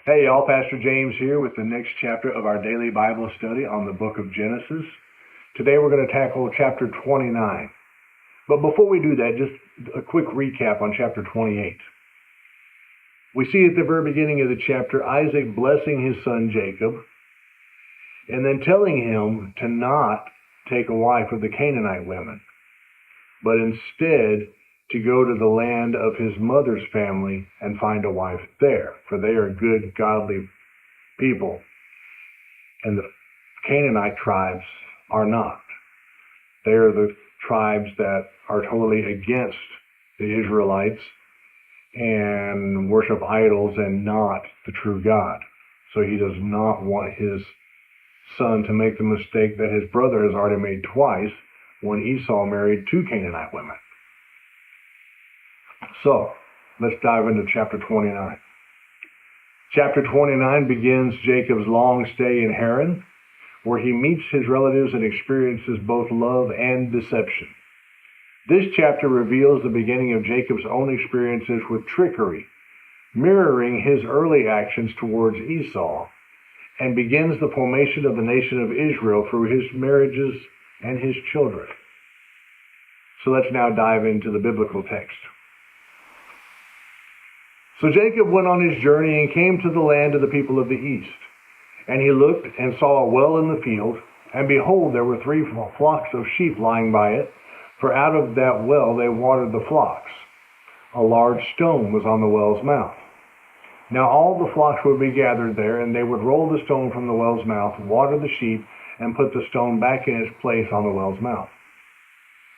Hey y'all, Pastor James here with the next chapter of our daily Bible study on the book of Genesis. Today we're going to tackle chapter 29. But before we do that, just a quick recap on chapter 28. We see at the very beginning of the chapter Isaac blessing his son Jacob and then telling him to not take a wife of the Canaanite women, but instead to go to the land of his mother's family and find a wife there, for they are good, godly people. And the Canaanite tribes are not. They are the tribes that are totally against the Israelites and worship idols and not the true God. So he does not want his son to make the mistake that his brother has already made twice when Esau married two Canaanite women. So, let's dive into chapter 29. Chapter 29 begins Jacob's long stay in Haran, where he meets his relatives and experiences both love and deception. This chapter reveals the beginning of Jacob's own experiences with trickery, mirroring his early actions towards Esau, and begins the formation of the nation of Israel through his marriages and his children. So let's now dive into the biblical text. So Jacob went on his journey and came to the land of the people of the east. And he looked and saw a well in the field, and behold, there were 3 flocks of sheep lying by it, for out of that well they watered the flocks. A large stone was on the well's mouth. Now all the flocks would be gathered there, and they would roll the stone from the well's mouth, water the sheep, and put the stone back in its place on the well's mouth.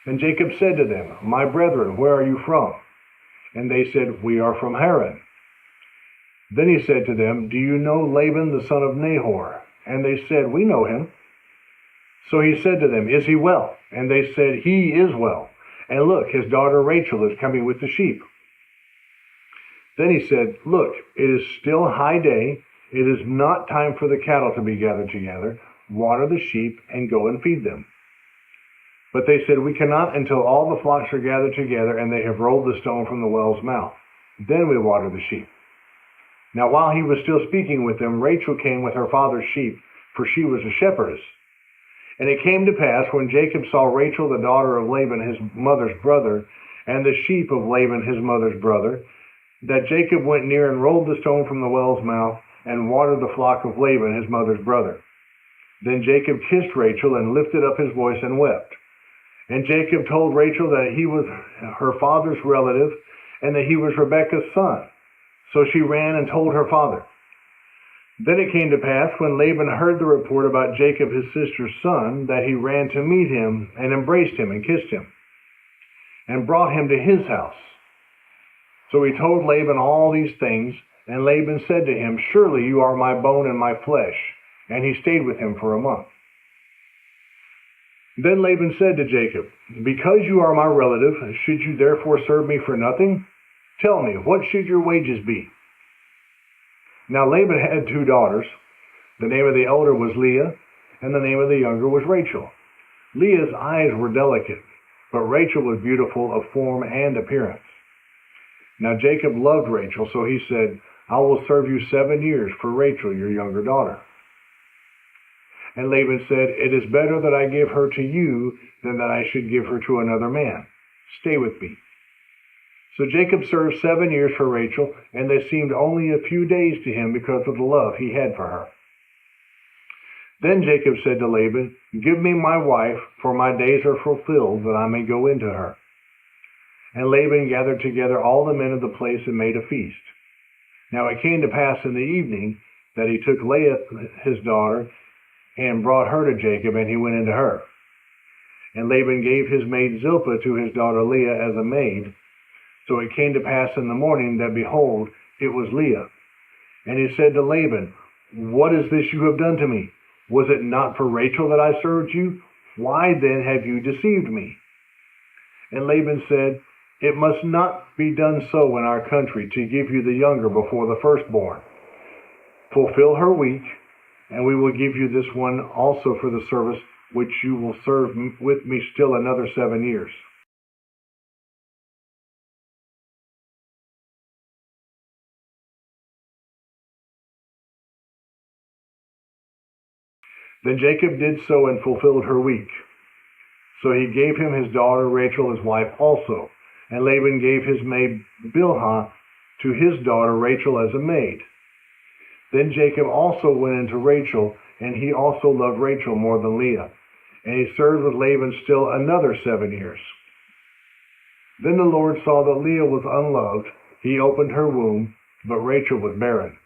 And Jacob said to them, "My brethren, where are you from?" And they said, "We are from Haran." Then he said to them, "Do you know Laban the son of Nahor?" And they said, "We know him." So he said to them, "Is he well?" And they said, "He is well. And look, his daughter Rachel is coming with the sheep." Then he said, "Look, it is still high day. It is not time for the cattle to be gathered together. Water the sheep and go and feed them." But they said, "We cannot until all the flocks are gathered together and they have rolled the stone from the well's mouth. Then we water the sheep." Now while he was still speaking with them, Rachel came with her father's sheep, for she was a shepherdess. And it came to pass, when Jacob saw Rachel the daughter of Laban his mother's brother, and the sheep of Laban his mother's brother, that Jacob went near and rolled the stone from the well's mouth, and watered the flock of Laban his mother's brother. Then Jacob kissed Rachel, and lifted up his voice and wept. And Jacob told Rachel that he was her father's relative, and that he was Rebekah's son. So she ran and told her father. Then it came to pass, when Laban heard the report about Jacob his sister's son, that he ran to meet him, and embraced him, and kissed him, and brought him to his house. So he told Laban all these things, and Laban said to him, "Surely you are my bone and my flesh." And he stayed with him for a month. Then Laban said to Jacob, "Because you are my relative, should you therefore serve me for nothing? Tell me, what should your wages be?" Now Laban had 2 daughters. The name of the elder was Leah, and the name of the younger was Rachel. Leah's eyes were delicate, but Rachel was beautiful of form and appearance. Now Jacob loved Rachel, so he said, "I will serve you 7 years for Rachel, your younger daughter." And Laban said, "It is better that I give her to you than that I should give her to another man. Stay with me." So Jacob served 7 years for Rachel, and they seemed only a few days to him because of the love he had for her. Then Jacob said to Laban, "Give me my wife, for my days are fulfilled, that I may go into her." And Laban gathered together all the men of the place and made a feast. Now it came to pass in the evening that he took Leah his daughter, and brought her to Jacob, and he went into her. And Laban gave his maid Zilpah to his daughter Leah as a maid. So it came to pass in the morning that, behold, it was Leah. And he said to Laban, "What is this you have done to me? Was it not for Rachel that I served you? Why then have you deceived me?" And Laban said, "It must not be done so in our country, to give you the younger before the firstborn. Fulfill her week, and we will give you this one also for the service which you will serve with me still another 7 years." Then Jacob did so and fulfilled her week. So he gave him his daughter Rachel his wife also. And Laban gave his maid Bilhah to his daughter Rachel as a maid. Then Jacob also went into Rachel, and he also loved Rachel more than Leah. And he served with Laban still another 7 years. Then the Lord saw that Leah was unloved. He opened her womb, but Rachel was barren.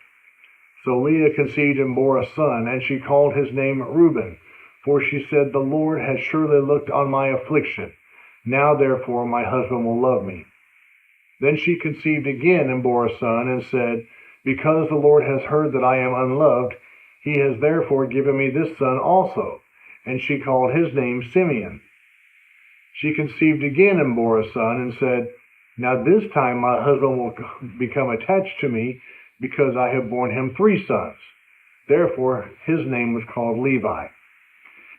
So Leah conceived and bore a son, and she called his name Reuben. For she said, "The Lord has surely looked on my affliction. Now therefore my husband will love me." Then she conceived again and bore a son, and said, "Because the Lord has heard that I am unloved, he has therefore given me this son also." And she called his name Simeon. She conceived again and bore a son, and said, "Now this time my husband will become attached to me, because I have borne him 3 sons. Therefore his name was called Levi.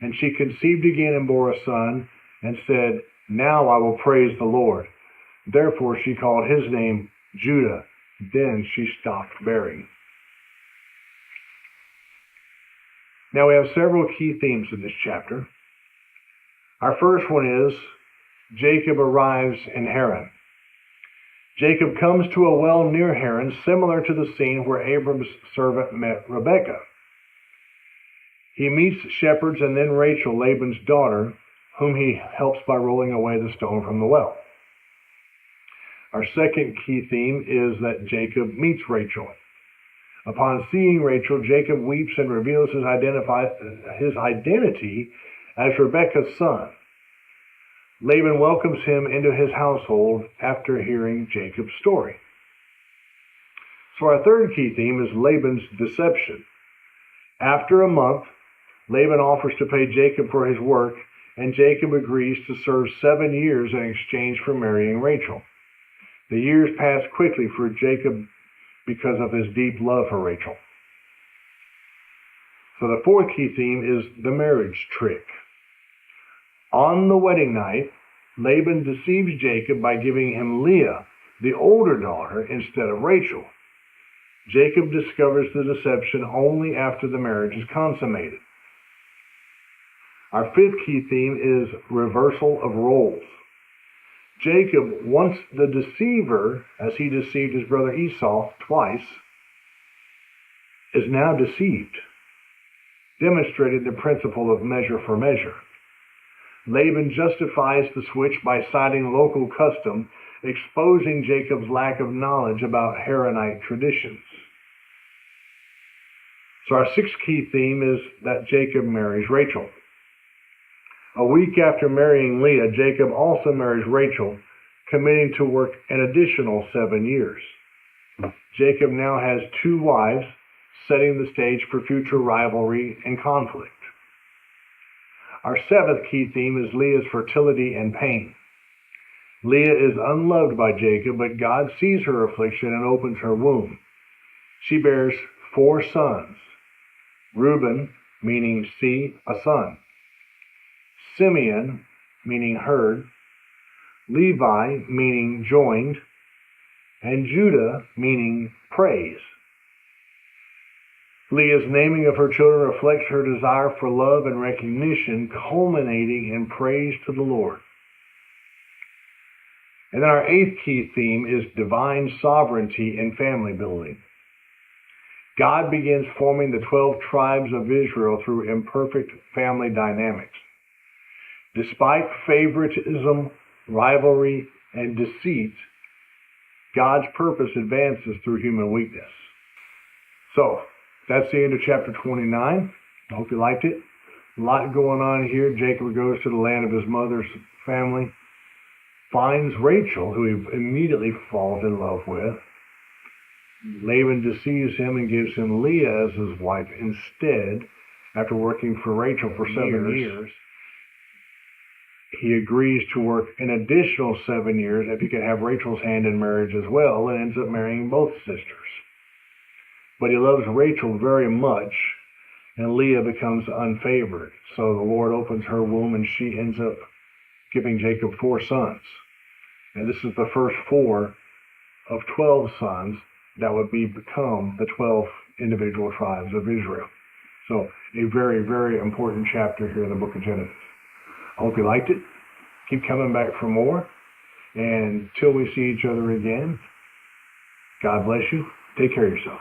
And she conceived again and bore a son, and said, "Now I will praise the Lord." Therefore she called his name Judah. Then she stopped bearing. Now we have several key themes in this chapter. Our first one is Jacob arrives in Haran. Jacob comes to a well near Haran, similar to the scene where Abram's servant met Rebekah. He meets shepherds and then Rachel, Laban's daughter, whom he helps by rolling away the stone from the well. Our second key theme is that Jacob meets Rachel. Upon seeing Rachel, Jacob weeps and reveals his identity as Rebekah's son. Laban welcomes him into his household after hearing Jacob's story. So our third key theme is Laban's deception. After a month, Laban offers to pay Jacob for his work, and Jacob agrees to serve 7 years in exchange for marrying Rachel. The years pass quickly for Jacob because of his deep love for Rachel. So the fourth key theme is the marriage trick. On the wedding night, Laban deceives Jacob by giving him Leah, the older daughter, instead of Rachel. Jacob discovers the deception only after the marriage is consummated. Our fifth key theme is reversal of roles. Jacob, once the deceiver, as he deceived his brother Esau twice, is now deceived, demonstrating the principle of measure for measure. Laban justifies the switch by citing local custom, exposing Jacob's lack of knowledge about Haranite traditions. So our sixth key theme is that Jacob marries Rachel. A week after marrying Leah, Jacob also marries Rachel, committing to work an additional 7 years. Jacob now has 2 wives, setting the stage for future rivalry and conflict. Our seventh key theme is Leah's fertility and pain. Leah is unloved by Jacob, but God sees her affliction and opens her womb. She bears 4 sons. Reuben, meaning see, a son. Simeon, meaning heard. Levi, meaning joined. And Judah, meaning praise. Leah's naming of her children reflects her desire for love and recognition, culminating in praise to the Lord. And then our eighth key theme is divine sovereignty in family building. God begins forming the 12 tribes of Israel through imperfect family dynamics. Despite favoritism, rivalry, and deceit, God's purpose advances through human weakness. So, that's the end of chapter 29. I hope you liked it. A lot going on here. Jacob goes to the land of his mother's family, finds Rachel, who he immediately falls in love with. Laban deceives him and gives him Leah as his wife instead, after working for Rachel for 7 years. He agrees to work an additional 7 years if he can have Rachel's hand in marriage as well, and ends up marrying both sisters. But he loves Rachel very much, and Leah becomes unfavored. So the Lord opens her womb, and she ends up giving Jacob 4 sons. And this is the first 4 of 12 sons that would become the 12 individual tribes of Israel. So a very, very important chapter here in the book of Genesis. I hope you liked it. Keep coming back for more. And until we see each other again, God bless you. Take care of yourself.